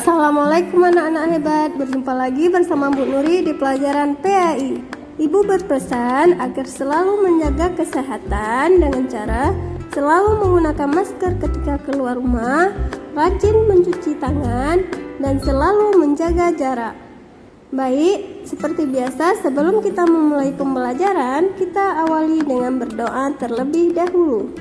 Assalamualaikum anak-anak hebat, berjumpa lagi bersama Bu Nuri di pelajaran PAI. Ibu berpesan agar selalu menjaga kesehatan dengan cara selalu menggunakan masker ketika keluar rumah, rajin mencuci tangan, dan selalu menjaga jarak. Baik, seperti biasa sebelum kita memulai pembelajaran, kita awali dengan berdoa terlebih dahulu.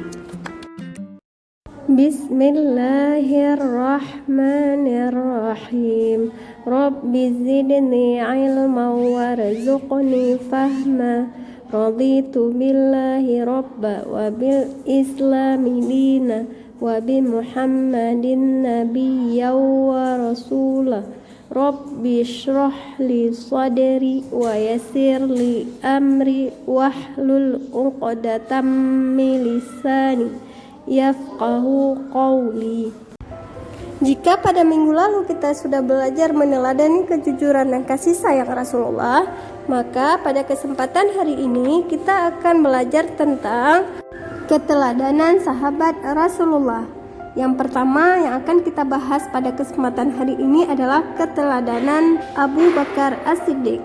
Bismillahirrahmanirrahim. Rabbi zidni ilma warzuqni fahma. Raditu billahi rabba wa bil islami dina wa bi muhammadin nabiyya wa rasulah. Rabbi shrah li sadri wa yassir li amri wahlul 'uqdatam min lisani yafqahu qawli. Jika pada minggu lalu kita sudah belajar meneladani kejujuran dan kasih sayang Rasulullah, maka pada kesempatan hari ini kita akan belajar tentang keteladanan sahabat Rasulullah. Yang pertama yang akan kita bahas pada kesempatan hari ini adalah keteladanan Abu Bakar As-Siddiq.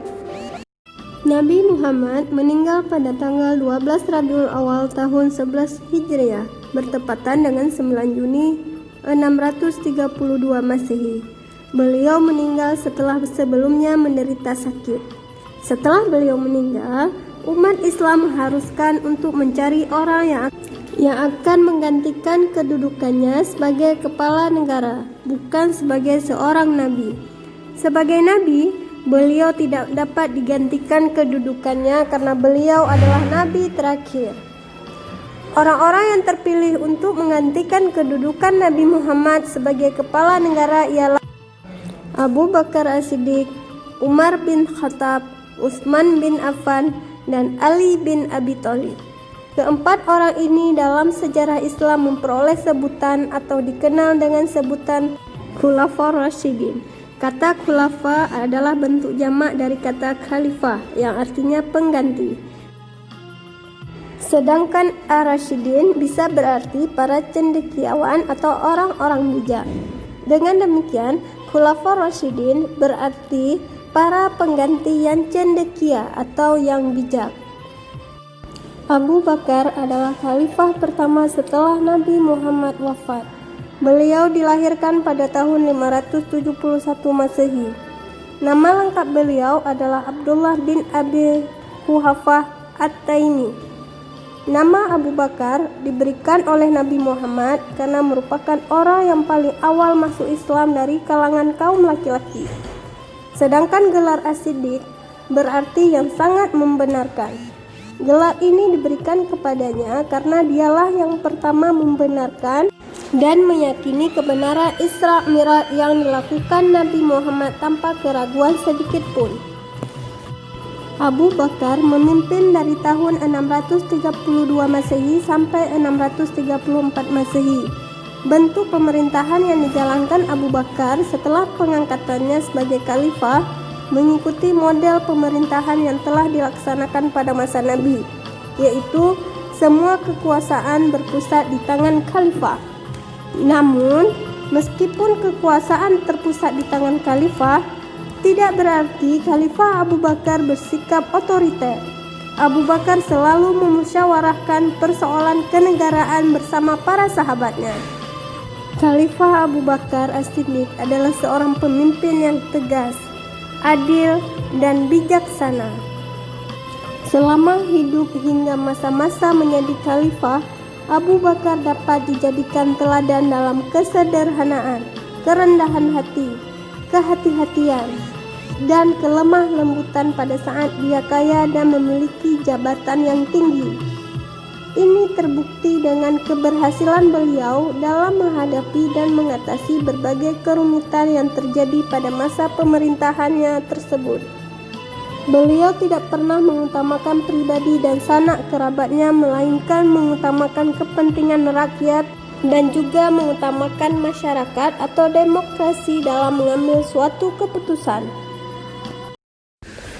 Nabi Muhammad meninggal pada tanggal 12 Rabiul Awal tahun 11 Hijriah, bertepatan dengan 9 Juni 632 Masehi. Beliau meninggal setelah sebelumnya menderita sakit. Setelah beliau meninggal, umat Islam mengharuskan untuk mencari orang yang akan menggantikan kedudukannya sebagai kepala negara, bukan sebagai seorang nabi. Sebagai nabi, beliau tidak dapat digantikan kedudukannya karena beliau adalah nabi terakhir. Orang-orang yang terpilih untuk menggantikan kedudukan Nabi Muhammad sebagai kepala negara ialah Abu Bakar As-Siddiq, Umar bin Khattab, Utsman bin Affan, dan Ali bin Abi Thalib. Keempat orang ini dalam sejarah Islam memperoleh sebutan atau dikenal dengan sebutan Khulafaur Rasyidin. Kata khulafa adalah bentuk jamak dari kata khalifah yang artinya pengganti. Sedangkan ar-rasyidin bisa berarti para cendekiawan atau orang-orang bijak. Dengan demikian, Khulafaur Rasyidin berarti para pengganti yang cendekia atau yang bijak. Abu Bakar adalah khalifah pertama setelah Nabi Muhammad wafat. Beliau dilahirkan pada tahun 571 Masehi. Nama lengkap beliau adalah Abdullah bin Abi Quhafah At-Taimi. Nama Abu Bakar diberikan oleh Nabi Muhammad karena merupakan orang yang paling awal masuk Islam dari kalangan kaum laki-laki. Sedangkan gelar As-Siddiq berarti yang sangat membenarkan. Gelar ini diberikan kepadanya karena dialah yang pertama membenarkan dan meyakini kebenaran Isra Mi'raj yang dilakukan Nabi Muhammad tanpa keraguan sedikit pun. Abu Bakar memimpin dari tahun 632 Masehi sampai 634 Masehi. Bentuk pemerintahan yang dijalankan Abu Bakar setelah pengangkatannya sebagai khalifah mengikuti model pemerintahan yang telah dilaksanakan pada masa Nabi, yaitu semua kekuasaan berpusat di tangan khalifah. Namun, meskipun kekuasaan terpusat di tangan khalifah, tidak berarti Khalifah Abu Bakar bersikap otoriter. Abu Bakar selalu memusyawarahkan persoalan kenegaraan bersama para sahabatnya. Khalifah Abu Bakar As-Siddiq adalah seorang pemimpin yang tegas, adil, dan bijaksana. Selama hidup hingga masa-masa menjadi khalifah, Abu Bakar dapat dijadikan teladan dalam kesederhanaan, kerendahan hati, kehati-hatian, dan kelemah lembutan pada saat dia kaya dan memiliki jabatan yang tinggi. Ini terbukti dengan keberhasilan beliau dalam menghadapi dan mengatasi berbagai kerumitan yang terjadi pada masa pemerintahannya tersebut. Beliau tidak pernah mengutamakan pribadi dan sanak kerabatnya, melainkan mengutamakan kepentingan rakyat dan juga mengutamakan masyarakat atau demokrasi dalam mengambil suatu keputusan.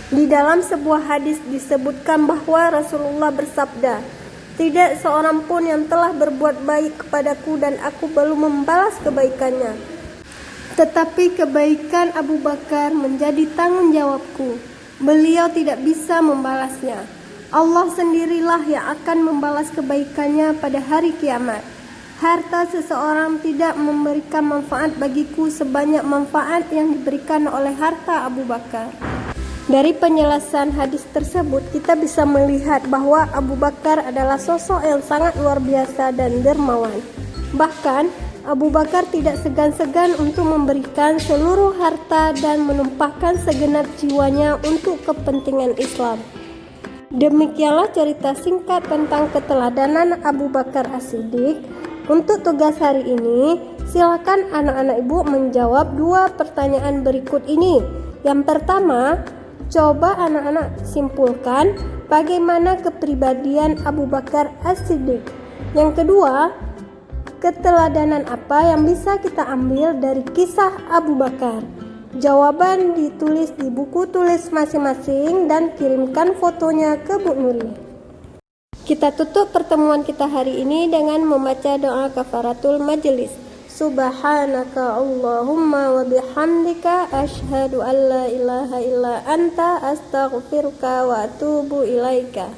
Di dalam sebuah hadis disebutkan bahwa Rasulullah bersabda, "Tidak seorang pun yang telah berbuat baik kepadaku dan aku belum membalas kebaikannya, Tetapi kebaikan Abu Bakar menjadi tanggung jawabku. Beliau tidak bisa membalasnya. Allah sendirilah yang akan membalas kebaikannya pada hari kiamat. Harta seseorang tidak memberikan manfaat bagiku sebanyak manfaat yang diberikan oleh harta Abu Bakar. Dari penjelasan hadis tersebut, kita bisa melihat bahwa Abu Bakar adalah sosok yang sangat luar biasa dan dermawan. Bahkan, Abu Bakar tidak segan-segan untuk memberikan seluruh harta dan menumpahkan segenap jiwanya untuk kepentingan Islam. Demikianlah cerita singkat tentang keteladanan Abu Bakar As-Siddiq. Untuk tugas hari ini, silakan anak-anak ibu menjawab 2 pertanyaan berikut ini. Yang pertama, coba anak-anak simpulkan bagaimana kepribadian Abu Bakar As-Siddiq. Yang kedua, keteladanan apa yang bisa kita ambil dari kisah Abu Bakar? Jawaban ditulis di buku tulis masing-masing dan kirimkan fotonya ke Bu Nuri. Kita tutup pertemuan kita hari ini dengan membaca doa kafaratul majelis. Subhanaka Allahumma wa bihamdika asyhadu an la ilaha illa anta astaghfiruka wa atubu ilaika.